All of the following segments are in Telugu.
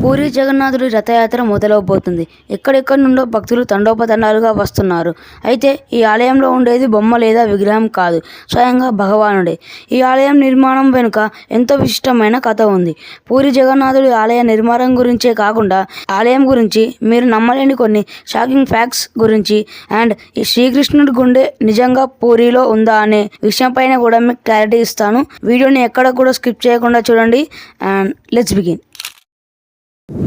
పూరి జగన్నాథుడి రథయాత్ర మొదలవబోతుంది. ఎక్కడెక్కడి నుండో భక్తులు తండోపతండాలుగా వస్తున్నారు. అయితే ఈ ఆలయంలో ఉండేది బొమ్మ లేదా విగ్రహం కాదు, స్వయంగా భగవానుడే. ఈ ఆలయం నిర్మాణం వెనుక ఎంతో విశిష్టమైన కథ ఉంది. పూరి జగన్నాథుడి ఆలయ నిర్మాణం గురించే కాకుండా ఆలయం గురించి మీరు నమ్మలేని కొన్ని షాకింగ్ ఫ్యాక్ట్స్ గురించి అండ్ ఈ శ్రీకృష్ణుడి గుండె నిజంగా పూరిలో ఉందా అనే విషయం పైన కూడా మీకు క్లారిటీ ఇస్తాను. వీడియోని ఎక్కడ కూడా స్కిప్ చేయకుండా చూడండి అండ్ లెట్స్ బిగిన్.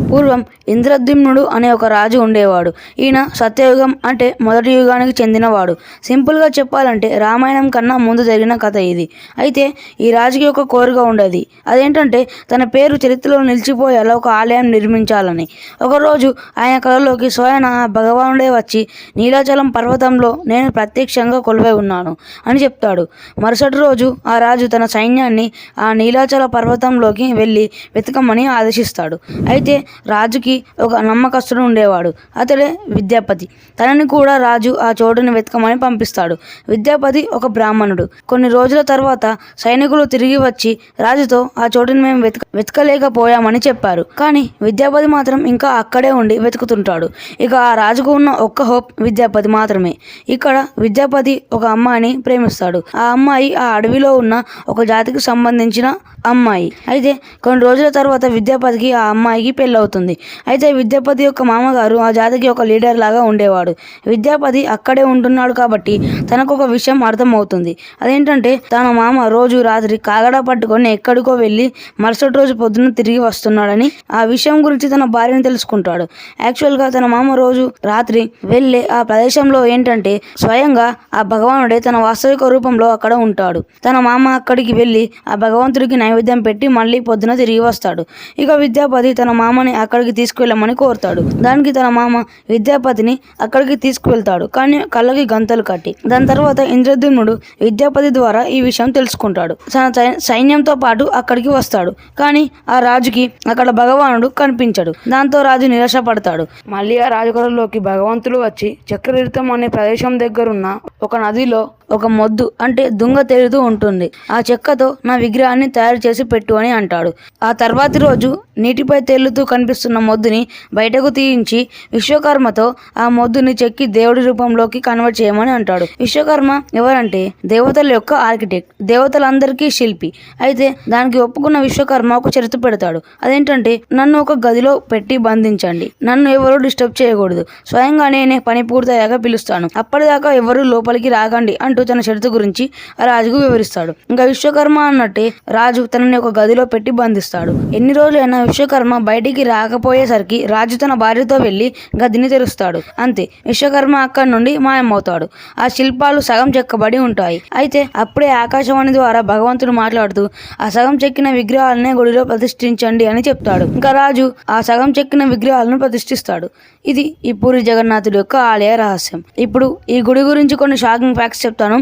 పూర్వం ఇంద్రద్యుమ్నుడు అనే ఒక రాజు ఉండేవాడు. ఈయన సత్యయుగం అంటే మొదటి యుగానికి చెందినవాడు. సింపుల్గా చెప్పాలంటే రామాయణం కన్నా ముందు జరిగిన కథ ఇది. అయితే ఈ రాజుకి ఒక కోరిక ఉండేది. అదేంటంటే తన పేరు చరిత్రలో నిలిచిపోయేలా ఒక ఆలయం నిర్మించాలని. ఒకరోజు ఆయన కళలోకి స్వయం భగవానుడే వచ్చి నీలాచలం పర్వతంలో నేను ప్రత్యక్షంగా కొలువై ఉన్నాను అని చెప్తాడు. మరుసటి రోజు ఆ రాజు తన సైన్యాన్ని ఆ నీలాచల పర్వతంలోకి వెళ్ళి వెతకమని ఆదేశిస్తాడు. అయితే రాజుకి ఒక నమ్మకస్తుడు ఉండేవాడు. అతడే విద్యాపతి. తనని కూడా రాజు ఆ చోటుని వెతకమని పంపిస్తాడు. విద్యాపతి ఒక బ్రాహ్మణుడు. కొన్ని రోజుల తర్వాత సైనికులు తిరిగి వచ్చి రాజుతో ఆ చోటుని మేము వెతకలేకపోయామని చెప్పారు. కానీ విద్యాపతి మాత్రం ఇంకా అక్కడే ఉండి వెతుకుతుంటాడు. ఇక ఆ రాజుకు ఉన్న ఒక్క హోప్ విద్యాపతి మాత్రమే. ఇక్కడ విద్యాపతి ఒక అమ్మాయిని ప్రేమిస్తాడు. ఆ అమ్మాయి ఆ అడవిలో ఉన్న ఒక జాతికి సంబంధించిన అమ్మాయి. అయితే కొన్ని రోజుల తర్వాత విద్యాపతికి ఆ అమ్మాయికి పెళ్ళవుతుంది. అయితే విద్యాపతి యొక్క మామగారు ఆ జాతికి ఒక లీడర్ లాగా ఉండేవాడు. విద్యాపతి అక్కడే ఉంటున్నాడు కాబట్టి తనకు ఒక విషయం అర్థమవుతుంది. అదేంటంటే తన మామ రోజు రాత్రి కాగడా పట్టుకొని ఎక్కడికో వెళ్ళి మరుసటి రోజు పొద్దున్న తిరిగి వస్తున్నాడని. ఆ విషయం గురించి తన భార్యని తెలుసుకుంటాడు. యాక్చువల్గా తన మామ రోజు రాత్రి వెళ్ళే ఆ ప్రదేశంలో ఏంటంటే స్వయంగా ఆ భగవానుడే తన వాస్తవిక రూపంలో అక్కడ ఉంటాడు. తన మామ అక్కడికి వెళ్ళి ఆ భగవంతుడికి నైవేద్యం పెట్టి మళ్ళీ పొద్దున తిరిగి వస్తాడు. ఇక విద్యాపతి తన మామని అక్కడికి తీసుకువెళ్ళమని కోరుతాడు. దానికి తన మామ విద్యాపతిని అక్కడికి తీసుకువెళ్తాడు, కానీ కళ్ళకి గంతలు కట్టి. దాని తర్వాత ఇంద్రద్యుమ్నుడు విద్యాపతి ద్వారా ఈ విషయం తెలుసుకుంటాడు. తన సైన్యంతో పాటు అక్కడికి వస్తాడు. కానీ ఆ రాజుకి అక్కడ భగవానుడు కనిపించడు. దాంతో రాజు నిరాశ పడతాడు. మళ్ళీ ఆ రాజుగారిలోకి భగవంతుడు వచ్చి చక్రతీర్థం అనే ప్రదేశం దగ్గరున్న ఒక నదిలో ఒక మొద్దు అంటే దుంగ తేలుతూ ఉంటుంది. ఆ చెక్కతో నా విగ్రహాన్ని తయారు చేసి పెట్టు అని అంటాడు. ఆ తర్వాతి రోజు నీటిపై తేలుతూ కనిపిస్తున్న మొద్దుని బయటకు తీయించి విశ్వకర్మతో ఆ మొద్దుని చెక్కి దేవుడి రూపంలోకి కన్వర్ట్ చేయమని అంటాడు. విశ్వకర్మ ఎవరంటే దేవతల యొక్క ఆర్కిటెక్ట్, దేవతలందరికీ శిల్పి. అయితే దానికి ఒప్పుకున్న విశ్వకర్మ ఒక షరతు పెడతాడు. అదేంటంటే నన్ను ఒక గదిలో పెట్టి బంధించండి, నన్ను ఎవరు డిస్టర్బ్ చేయకూడదు, స్వయంగా నేనే పని పూర్తయ్యాక పిలుస్తాను, అప్పటిదాకా ఎవరు లోపలికి రాకండి అంటూ తన షరతు గురించి రాజుకు వివరిస్తాడు. ఇంకా విశ్వకర్మ అన్నట్టే రాజు తనని ఒక గదిలో పెట్టి బంధిస్తాడు. ఎన్ని రోజులైనా విశ్వకర్మ బయటికి రాకపోయేసరికి రాజు తన భార్యతో వెళ్లి గదిని తెరుస్తాడు. అంతే, విశ్వకర్మ అక్కడి నుండి మాయమవుతాడు. ఆ శిల్పాలు సగం చెక్కబడి ఉంటాయి. అయితే అప్పుడే ఆకాశవాణి ద్వారా భగవంతుడు మాట్లాడుతూ ఆ సగం చెక్కిన విగ్రహాలనే గుడిలో ప్రతిష్ఠించండి అని చెప్తాడు. ఇంకా రాజు ఆ సగం చెక్కిన విగ్రహాలను ప్రతిష్ఠిస్తాడు. ఇది ఈ పూరి జగన్నాథుడి యొక్క ఆలయ రహస్యం. ఇప్పుడు ఈ గుడి గురించి కొన్ని షాకింగ్ ఫ్యాక్ట్స్ చెప్తాను.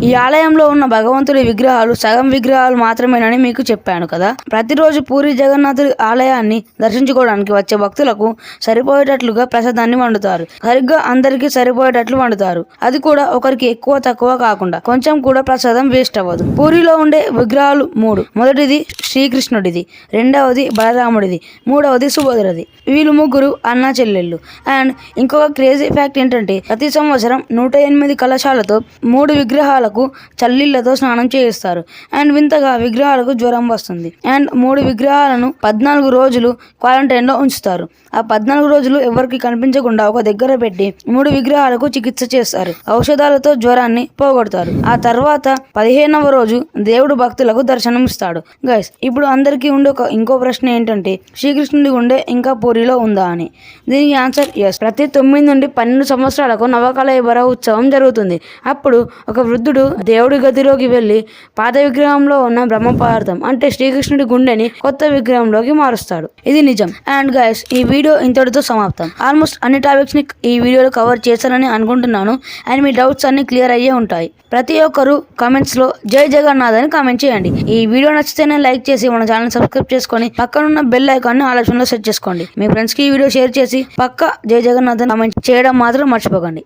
ఈ ఆలయంలో ఉన్న భగవంతుడి విగ్రహాలు సగం విగ్రహాలు మాత్రమేనని మీకు చెప్పాను కదా. ప్రతిరోజు పూరి జగన్నాథుడి ఆలయాన్ని దర్శించుకోవడానికి వచ్చే భక్తులకు సరిపోయేటట్లుగా ప్రసాదాన్ని వండుతారు. సరిగ్గా అందరికీ సరిపోయేటట్లు వండుతారు. అది కూడా ఒకరికి ఎక్కువ తక్కువ కాకుండా. కొంచెం కూడా ప్రసాదం వేస్ట్ అవ్వదు. పూరిలో ఉండే విగ్రహాలు 3. మొదటిది శ్రీకృష్ణుడిది, రెండవది బలరాముడిది, మూడవది సుభద్రది. వీళ్ళు ముగ్గురు అన్నా చెల్లెళ్ళు. అండ్ ఇంకొక క్రేజీ ఫ్యాక్ట్ ఏంటంటే ప్రతి సంవత్సరం 108 కలశాలతో 3 విగ్రహాలకు చల్లీళ్లతో స్నానం చేయిస్తారు. అండ్ వింతగా విగ్రహాలకు జ్వరం వస్తుంది. అండ్ 3 విగ్రహాలను 14 రోజులు క్వారంటైన్ లో ఉంచుతారు. ఆ 14 రోజులు ఎవరికి కనిపించకుండా ఒక దగ్గర పెట్టి 3 విగ్రహాలకు చికిత్స చేస్తారు. ఔషధాలతో జ్వరాన్ని పోగొడతారు. ఆ తర్వాత 15వ రోజు దేవుడు భక్తులకు దర్శనం ఇస్తాడు. గైస్, ఇప్పుడు అందరికీ ఉండే ఇంకో ప్రశ్న ఏంటంటే శ్రీకృష్ణుడి గుండె ఇంకా పూరిలో ఉందా అని. దీనికి ఆన్సర్ ఎస్. ప్రతి 9 నుండి 12 సంవత్సరాలకు నవకళేబర ఉత్సవం జరుగుతుంది. అప్పుడు ఒక వృద్ధుడు దేవుడి గదిలోకి వెళ్ళి పాత విగ్రహంలో ఉన్న బ్రహ్మ పదార్థం అంటే శ్రీకృష్ణుడి గుండెని కొత్త విగ్రహంలోకి మారుస్తాడు. ఇది నిజం. అండ్ గైస్, ఈ వీడియో ఇంతటితో సమాప్తం. ఆల్మోస్ట్ అన్ని టాపిక్స్ ని ఈ వీడియోలో కవర్ చేశానని అనుకుంటున్నాను. అండ్ మీ డౌట్స్ అన్ని క్లియర్ అయ్యే ఉంటాయి. ప్రతి ఒక్కరు కామెంట్స్ లో జై జగన్నాథ్ అని కామెంట్ చేయండి. ఈ వీడియో నచ్చితేనే లైక్ చేసి మన ఛానల్ సబ్స్క్రైబ్ చేసుకొని పక్కనున్న బెల్ ఐకాన్ ని ఆలోచనలో సెట్ చేసుకోండి. మీ ఫ్రెండ్స్ కి ఈ వీడియో షేర్ చేసి పక్క జై జగన్నాథ్ అని కామెంట్ చేయడం మాత్రం మర్చిపోకండి.